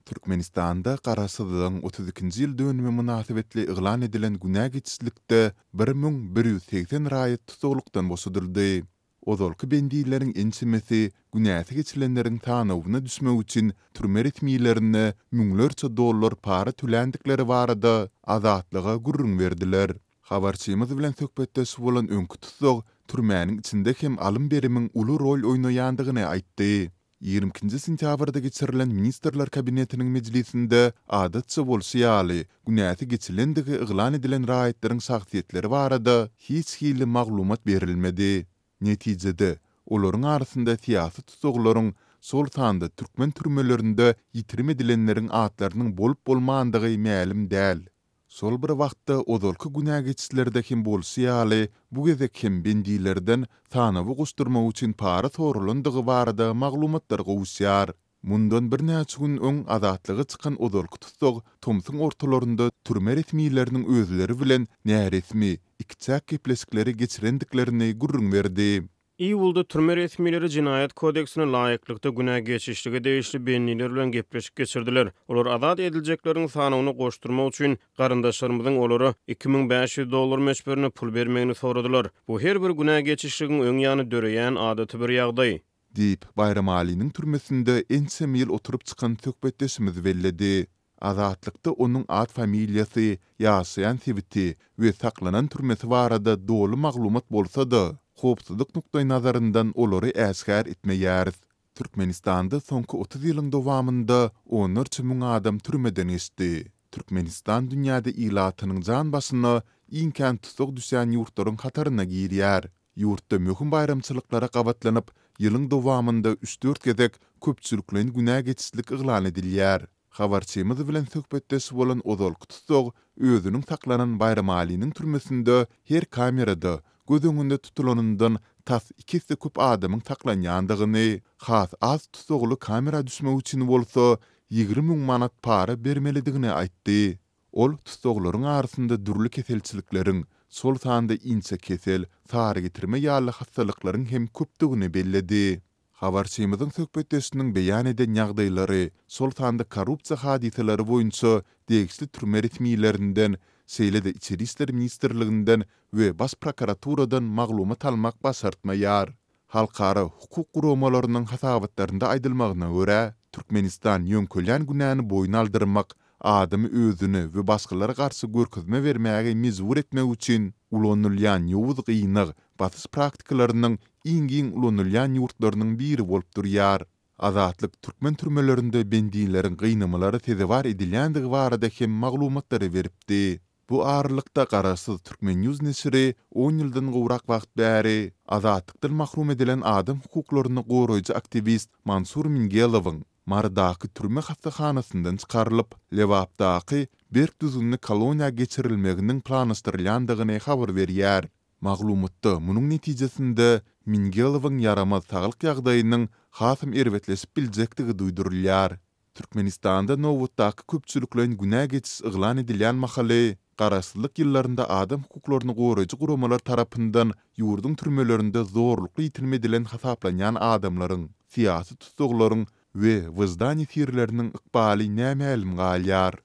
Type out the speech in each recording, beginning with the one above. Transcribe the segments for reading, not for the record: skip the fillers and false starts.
Türkmenistanda Garasyzylyň 32-nji ýyl dönümi münasibetli yglan edilen günä geçişlikde 1180 raýat tutuklukdan boşadyldy. Ozalky bendiýlerin ençimesi günäsi geçilenleriň tanawyna düşmek üçin türme ritmiýlerini müňlerçe dollar para tülendikleri barada azatlyga gurrun berdiler. Habarçymyz bilen söhbetdeşip bolan öňkü tutsok türmäniň içinde hem alym berimiň uly rol oýnaýandygyny aýtdy. 20 sentýabrda geçirilen Ministrler Kabinetiniň mejlisinde adatça bolsa ýaly günäsi geçilendigi yglan edilen raýatlaryň şahsiýetleri barada hiç hili maglumat berilmedi. Netijede olaryň arasynda siýasy tutsaklaryň sol sanda türkmen türmelerinde ýitirim edilenleriň atlarynyň bolup bolmandygy ma'lum däl. Sol bir wagtda ozalky günä geçişlerde hem bolsa ýaly bu gezek hem bendiýlerden tanawy guşdurmak üçin para sorulandygy barada maglumatlar gowşýar. Mundan bir näçe gün öň azatlygy çykan ozalky tutsak Tomsyň ortalarynda türme ritmiýleriniň özleri bilen näresmi ikçak gepleşikleri geçirendiklerini gurrun berdi. Iýulda türme resmiýleri Jinayet kodeksine laýyklykda günä geçişlige değişli benliler bilen gepleşik geçirdiler. Olar azat ediljekleriniň sanawyny goşdurmak üçin garyndaşlarymyzyň olary $2500 meşberini pul bermegini soradylar. Bu her bir günä geçişligiň öň ýany döreýän adaty bir ýagdaý. Diýip Bayram Ali'niň türmesinde ençe ýyl oturup çykan söhbetdeşimiz belledi. Azatlykda onuň ad familiýasy, ýaşaýan sebiti we saklanan türmesi barada dolu maglumat bolsa-da, hopsuzlyk nukdaý nazaryndan olary äsgär etmeýär. Türkmenistanda soňky 30 ýylyň dowamında onlarça müň adam türmeden geçdi. Türkmenistan dünýäde ilatynyň jan basyna iňken tutsak düşen ýurtlaryň hataryna girýär. Ýurtda möhüm bayramçylyklara gabatlanyp, ýylyň dowamında 3-4 gezek köpçüliklen günä geçişlik yglan edilýär. Habarçymyz bilen söhbetdeşip bolan ozalky tutsak özüniň saklanan Bayram Ali'niň türmesinde her kamerada göz öňünde tutulanyndan tas 2 köp adamyň saklanýandygyny, has az tutsagly kamera düşmek üçin bolsa 20 000 manat para bermelidigini aýtdy. Ol tutsaklaryň arasynda dürli keselçilikleriň, sol sanda inçe kesel, sara getirme ýaly hastalyklaryň hem köpdigini belledi. Habarçymyzyň söhbetdeşiniň beýan eden ýagdaýlary, sol sanda korrupsiýa hadiseleri boýunça degişli türme ritmiýlerinden, Seýlede İçeri İşler Ministrliginden we Baş prokuraturadan maglumat almak başartmaýar. Halkara hukuk guramalarının hasabatlarında aýdylmagyna görä, Türkmenistan ýönkölýän günäni boýun aldyrmak, adamy özüni we başgalara garşy görkezme bermäge mezbur etmek üçin ulanylýan ýowuz gynyk batys praktikalarının iň ulanylýan ýurtlarynyň biri bolup durýar. Azatlyk türkmen türmelerinde bendiýlerin gynamylary tezewar edilýändigi barada hem maglumatlary beripdi. Bu ağırlıkta Garasyz Türkmen News nesiri 10 ýyldan gowrak wagt bäri azatlykdan mahrum edilen adam hukuklaryny goraýjy aktivist Mansur Mingelowyň Mardaky türme hastahanasyndan çykarylyp Lewapdaky bir düzünli koloniýa geçirilmeginiň planlaşdyrylýandygyny habar berýär. Maglumatda munyň netijesinde Mingelowyň yaramaz saglyk ýagdaýynyň hasym erwetleşip biljekdigi duýdurulýar. Türkmenistanda nowatdaky köpçüliklen günä geçiş yglan edilýän mahaly Garasyzlyk ýyllarynda adam hukuklaryny goraýjy guramalar tarapyndan ýurdun türmelerinde zorlukly ýitilme edilen hasaplanýan adamlaryň, siýasy tutsaklaryň we wyzdany firleriniň ykbaly näme galýar.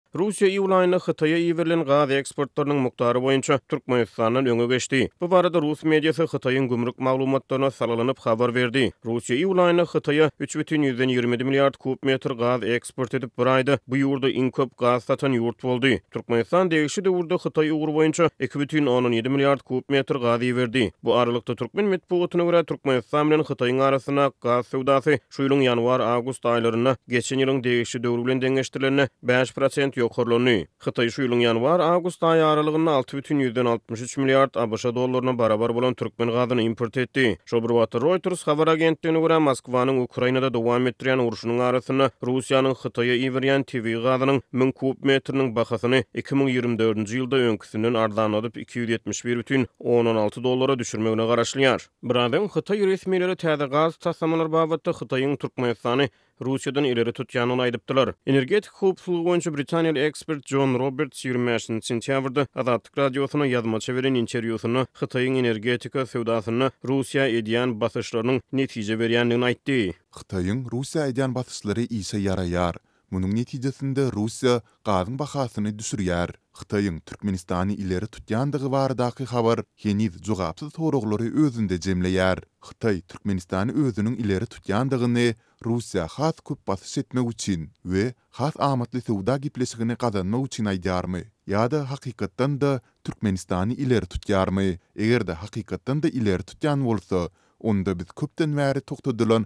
Russiýa ýylalyna Hytaýa ýiberilen gaz eksportlarynyň muktary boýunça Türkmenistandan öňe geçdi. Bu barada Rus mediýasy Hytaýyň gümrük maglumatlaryna salanyp habar berdi. Russiýa ýylalyna Hytaýa 3,20 milliard kub metr gaz eksport edip bir aýda bu ýurda iň köp gaz satan ýurt boldy. Türkmenistan degişli döwürde Hytaýa ugry boýunça 2,17 milliard kub metr gaz ýiberdi. Bu aralykda türkmen medeniýetine görä Türkmenistan bilen Hytaýyň arasyna gaz sowdasy şu ýylyň ýanwar-awgust aýlaryna geçen ýylyň degişli döwür bilen deňeşdirilenine 5% ýokarlany. Hytaý şu ýylyň ýanwar-awgust aýy aralygyna 6,63 milliard ABŞ dollaryna barabar bolan türkmen gazyny import etdi. Şu bir wagt Reuters habar agentligine görä Moskwanyň Ukrainada dowam etdirýän uruşynyň arasyna Russiýanyň Hytaýa ýiberýän TV gazynyň 1000 kub metriniň bahasyny 2024-nji ýylda öňküsinden arzanyp $271,16 dollara düşürmegine garaşlýar. Bir adam Hytaý resmiýetleri täze gaz taşlamalar babatda Hytaýyň Türkmenistany Russiýadan ileri tutýanyny aýdypdylar. Energetik howpsuzlygy boýunça Britaniýaly ekspert John Roberts 20 sentýabrda Azatlyk radiosyna ýazmaça beren interwýusyny Hytaýyň energetika sowdasyny Russiýa edýän basyşlarynyň netije berýändigini aýtdy. Hytaýyň Russiýa edýän basyşlary ise ýaraýar. Munyň netijesinde Russiýa gazyň bahasyny düşürýär. Hytaýyň Türkmenistany ileri tutýandygy baradaky habar heniz jogapsyz soraglary özünde jemleýär. Hytaý Türkmenistany özüniň ileri tutýandygyny Russiýa has köp basyş etmek üçin we has amatly sowda gipleşigini gazanmak üçin aýdýarmy? Ýa-da hakykatdan da Türkmenistany ileri tutýarmy? Egerde hakykatdan da ileri tutýan bolsa, onda biz köpden bäri toktadylan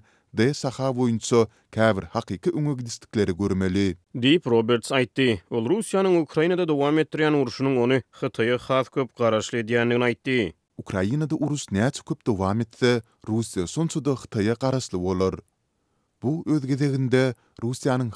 saha boýunça käbir hakyky öňe görmeli. Deep Roberts aýtdy. Ol Russiýanyň Ukrainada dowam etdirýän uruşynyň ony Hytaýa has köp garaşly edýändigini aýtdy. Ukrainada urus näçe köp dowam etse, Russiýa sonsuda Hytaýa garaşly bolar. Bu öz gezeginde Russiýanyň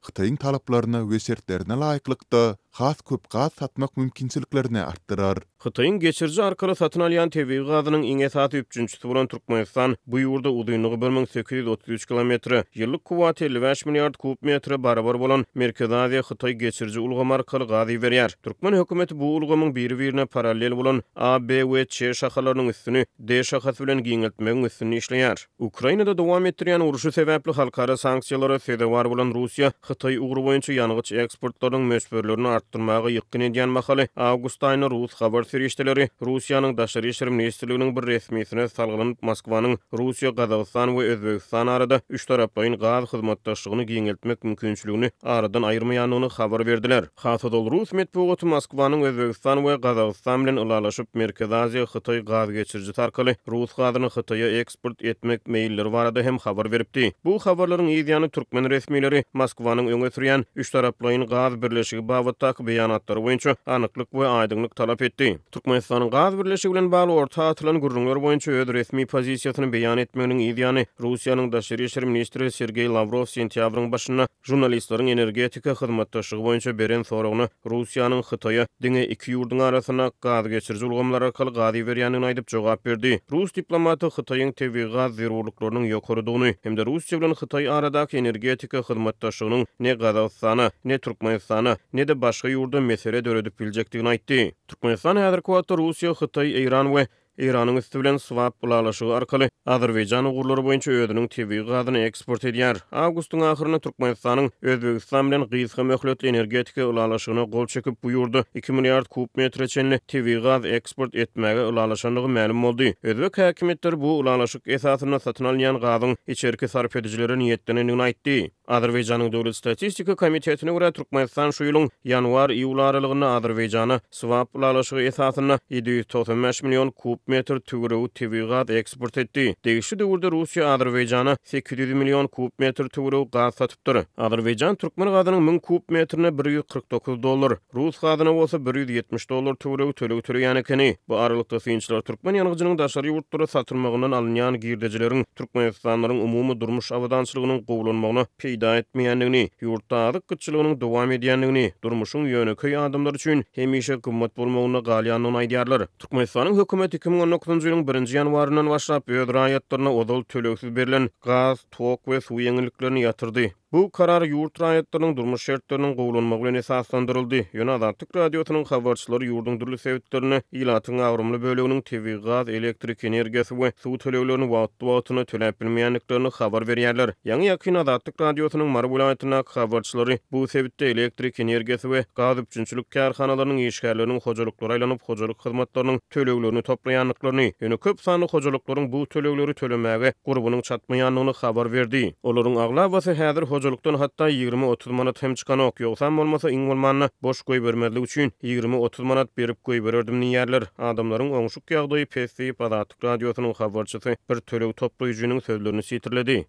Hytaýyň talaplaryna we şertlerine laýyklykda has köp gaz satmak mümkinçiliklerini artdyrar. Hytaýyň geçirji arkaly satyn alýan tebii gazynyň iň esasy üçinçisi bolan Türkmenistan bu ýurda uzynygy 1833 kilometr, ýyllyk kuwaty 55 milliard kub metr barabar bolan Merkezi Aziýa Hytaý geçirji ulgamy arkaly gazy berýär. Türkmen hökümeti bu ulgamyň biri-birine paralel bolan A, B we C şahalarynyň üstüni D şahasy bilen giňeltmegiň üstüni işleýär. Ukrainada dowam etdirýän uruşy sebäpli halkara sanksiýalara sebäp bolan Russiýa Hytaý ugru boýunça ýanygyç eksportlarynyň möçberlerini artdyrmagy ýykyn edýän makaly awgust aýyny Rus habar serýişleri Russiýanyň daşary işler ministrliginiň bir resmiýetine salgynyp Moskwanyň Russiýa, Gazagystan we Özbegistan arada üç taraplaryň gaz hyzmatdaşlygyny giňeltmek mümkinçiligini aradan aýyrmaýanyny habar berdiler. Hasada Rus medeniýeti Moskwanyň Özbegistan we Gazagystan bilen ulalaşyp Merkezi Aziýa Hytaý gaz geçirji tarkaly Rus gazyny Hytaýa eksport etmek meýilleri barada hem habar beripdi. Bu habarlaryň ýa-da türkmen resmiýetleri Moskwanyň öňe sürýän üç taraplaryň gaz birleşigi babatdaky beýanatlary boýunça anyklyk we aýdynlyk talap etdi. Türkmenistanyň gaz birleşigi bilen bagly orta atylan gurulmalar boýunça öz resmi pozisiýasyny beýan etmeginiň ýa-da Russiýanyň daşary işler ministri Sergey Lavrov sentýabryň başynda jurnalistleriň energetika hyzmatdaşlygy boýunça beren soragyny Russiýanyň Hytaýa diňe iki ýurduň arasyna gaz geçirji ulgamlar arkaly gazy berýändigini aýdyp jogap berdi. Rus diplomaty Hytaýyň tebii gaz zerurlyklarynyň ýokarydygyny hem de Russiýa bilen Hytaý aradaky energetika hyzmatdaşlygynyň ne Gazagystana, ne Türkmenistana, ne de başga ýurda mesele döredip biljekdigini aýtdy. Türkmenistan häzirki wagtda Russiýa, Hytaý, Iran we Iranyň üstü bilen swap bulalaşygy arkaly Azerbaýjan ugurlary boýunça özüniň tebii gazyny eksport edýär. Awgustyň ahyryna Türkmenistanyň Özbegistan bilen gyzga möhletli energetika ulalaşygyna gol çekip bu ýurda 2 milliard kub metr çenli tebii gaz eksport etmäge ulalaşanlygy ma'lum boldy. Özbek häkimetleri bu ulalaşyk esasyna satyn alýan gazyň içerki sarf edijileri niýetlenigini aýtdy. Azerbaýjanyň Döwlet Statistika Komitetine görä Türkmenistan şu ýylyň ýanwar-iýul aralygyna Azerbaýjana swap ulalaşygy esasyna 795 million kub metr tüwregi tebii gaz eksport etdi. Degişli döwürde Russiýa Azerbaýjana 800 million kub metr tüwregi gaz satypdyr. Azerbaýjan türkmen gazynyň 1000 kub metrine $149, Rus gazyna bolsa $170 tüwregi töleg türýän ekeni. Bu aralykda synçylar türkmen ýanygynyň daşary ýurtlara satylmagyndan alynýan girdejileriň türkmenistanlaryň umumy durmuş awadançylygynyň gowulanmagyna peýda etmeýändigini, ýurtda azyk kıtçylygynyň dowam edýändigini, durmuşyň ýöneköý adamlar üçin hemişe gymmat bolmagyny galýanyny aýdýarlar. Türkmenistanyň hökümeti 2019-njy ýylyň 1-nji ýanwaryndan başlap öz raýatlaryna odol töleksiz berilen gaz, tok we suw ýeňilliklerini ýatyrdy. Bu karar ýurt raýatlarynyň durmuş şertleriniň gowulanmagy bilen esaslandyryldy. Ýöne Azatlyk radiosynyň habarçylary ýurdun durly sebäplerini ilatyň agrymly böleginiň tebii gaz, elektrik energiýasy we suw töleglerini wagtly töläp bilmeýänliklerini habar berýärler. Ýa-ni ýakyn Azatlyk radiosynyň Mar vilayatyna habarçylary bu sebäpde elektrik energiýasy we gaz üçinçilik karhanalarynyň işgärleriniň hojalyklary aýlanyp hojalyk hyzmatlarynyň töleglerini toplaýanlyklaryny, ýöne köp sanly hojalyklaryň bu tölegleri tölemäge gurbunyň çatmaýanlygyny habar berdi. Olaryň aglabasy häzir hojalykdan hatda 20-30 manat hem çykan ok ýoksa bolmasa iň bolmanyny boş goý bermezlik üçin 20-30 manat berip goý bererdim diýerler. Adamlaryň oňşuk ýagdaýy pesdiýip Azatlyk radiosynyň habarçysy bir töleg toplaýjynyň sözlerini sitirledi.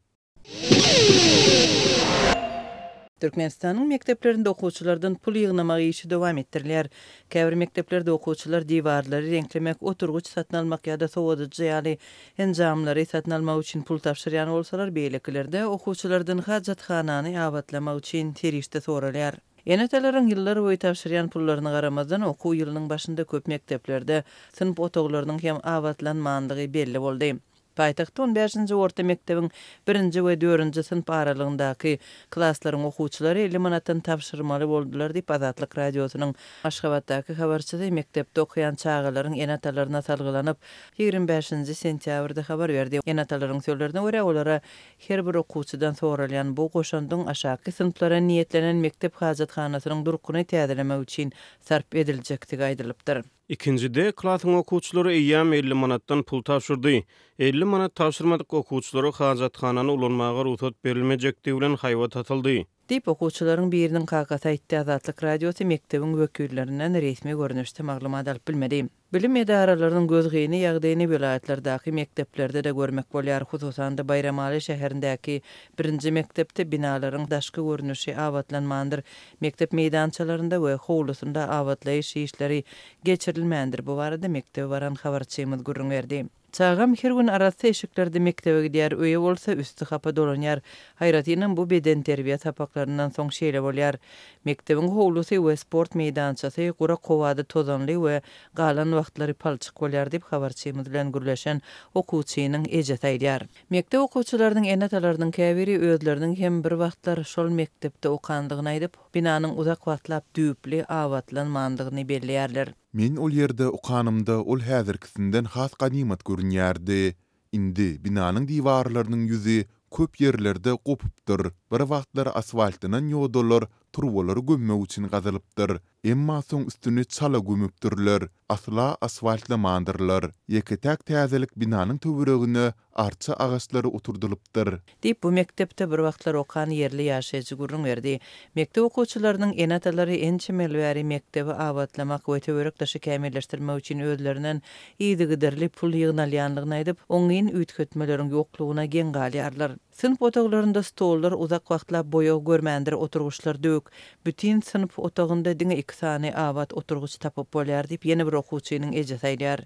Türkmenistanyň mekdeplerinde okuwçylardan pul ýygnamagy işi dowam etdirilýär. Käbir mekdeplerde okuwçylar diwarlary renklemek, oturguç satyn almak ýa-da sowadyjy ýaly enjamlary satyn almak üçin pul tapşyrýan bolsalar, beýlekilerde okuwçylardan hajathanany abatlamak üçin terişde soralýar. Enetelerin ýyllar boýy tapşyrýan pullaryna garamazdan okuw ýylynyň başynda köp mekdeplerde sınıf otoglarynyň hem abatlanmandygy belli boldy. Paýtagtda 15-nji orta mektebiň 1-nji we 4-nji sınıf aralygyndaky klasslaryň okuwçylary 50 manatdan tapşyrmaly boldular diýip Azatlyk radiosynyň Aşgabatdaky habarçysy mektepde okuyan çağalaryň enatalaryna salgylanyp 25-nji sentýabrda habar berdi. Enatalaryň sözlerine görä olara her bir okuwçydan soralýan bu goşandyň aşaky sınıflara niýetlenen mektep hajatxanasynyň durkuny täzelemek üçin sarp ediljekdigi aýdylypdyr. İkincide klasyň okuwçylary eýýam 50 manatdan pul tapşyrdy. 50 manat tapşyrmadyk okuwçylara hajatxanany ulanmaga ruhsat berilmejekdigi bilen haýbat atyldy. Dip okuwçylaryň biriniň kakasy aýtdy. Azatlyk radiosy mektebiň wekillerinden resmi görnüşde maglumat alyp bilmedi. Bilim edaralarynyň gözgeyni ýagdaýyny vilayatlardaky mekteplerde de görmek bolýar. Hususan da Baýramaly şäherindäki 1-nji mektepde binalaryň daşky görnüşi awatlanmandyr. Mektep meýdançalarynda we howlusynda awatlaýyş işleri geçirilmändir. Bu barada mektebe baran habarçymyz gurrun berdi. Çağam her gün arasy eşiklerde mektebe gidýär, öýe bolsa üstü hapa dolanýar. Hayratynyň bu beden terbiýe tapaklarynyň soň şeýle bolýar. Mektebiň howlusy we sport meýdançasy gura kowady tozanly we galan wagtlary palçyk bolýar diýip habarçymyz bilen gürleşen okuwçynyň ejet aýdýar. Mektep okuwçylarynyň enatalarynyň käbiri özleriniň hem bir wagtlar şol mektepde okandygyny aýdyp, binanyň uzak wagtlap düýpli awatlanmandygyny belliýärler. Men ol ýerde okanymda ol häzirkisinden has ganimat görünýärdi. Indi binanyň diwarlarynyň ýüzi köp yerlerde gopupdyr. Bir wagtlar asfaltynyň ýodalar turwalar gömmek üçin gazalypdyr. Emma soň üstüni çala gömüpdirler. Asla asfaltlamandyrlar. Ýeketäk täzelik binanyň töweregine arça agaçlary oturdulypdyr. Diýip bu mektepde bir wagtlar okan yerli ýaşaýjy gurrun berdi. Mektep okuwçylarynyň enatalary ençemel bäri mektebi awatlamak we töwerekleşi kämilleşdirmek üçin özlerinden ýygyderli pul ýygnalýanlygyny aýdyp, oňyn üýtgetmeleriň ýoklugyna geň galýarlar. Sınıf otaglarında stollar uzak wagtlap boýa görmändir oturguşlar dök. Bütün sınıf otagynda diňe 2 sany awat oturguç tapyp bolýar diýip ýene bir okuwçynyň ejet aýdýar.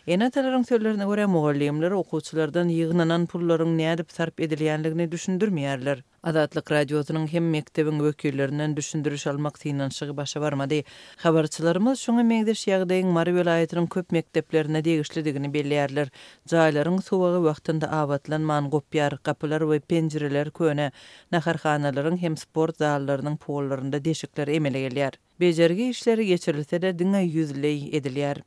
Enatalaryň sözlerine görä mugallimler okuwçylardan ýygnanan pullaryň nädip sarp edilýänligini düşündirmeýärler. Azatlyk radiosynyň hem mektebiň wekillerinden düşündiriş almak synanşygy başa barmady. Habarçylarymyz şoňa meňdeş ýagdaýyň Mary welaýatynyň köp mekteplerine degişlidigini belliýärler. Jaýlaryň sowagy wagtynda awatlanman gopýar, kapylar we penjireler köne, naharhanalaryň hem sport zallarynyň pollarynda deşikler emele gelýär. Bejergi işleri geçirilse de diňe ýüzlei edilýär.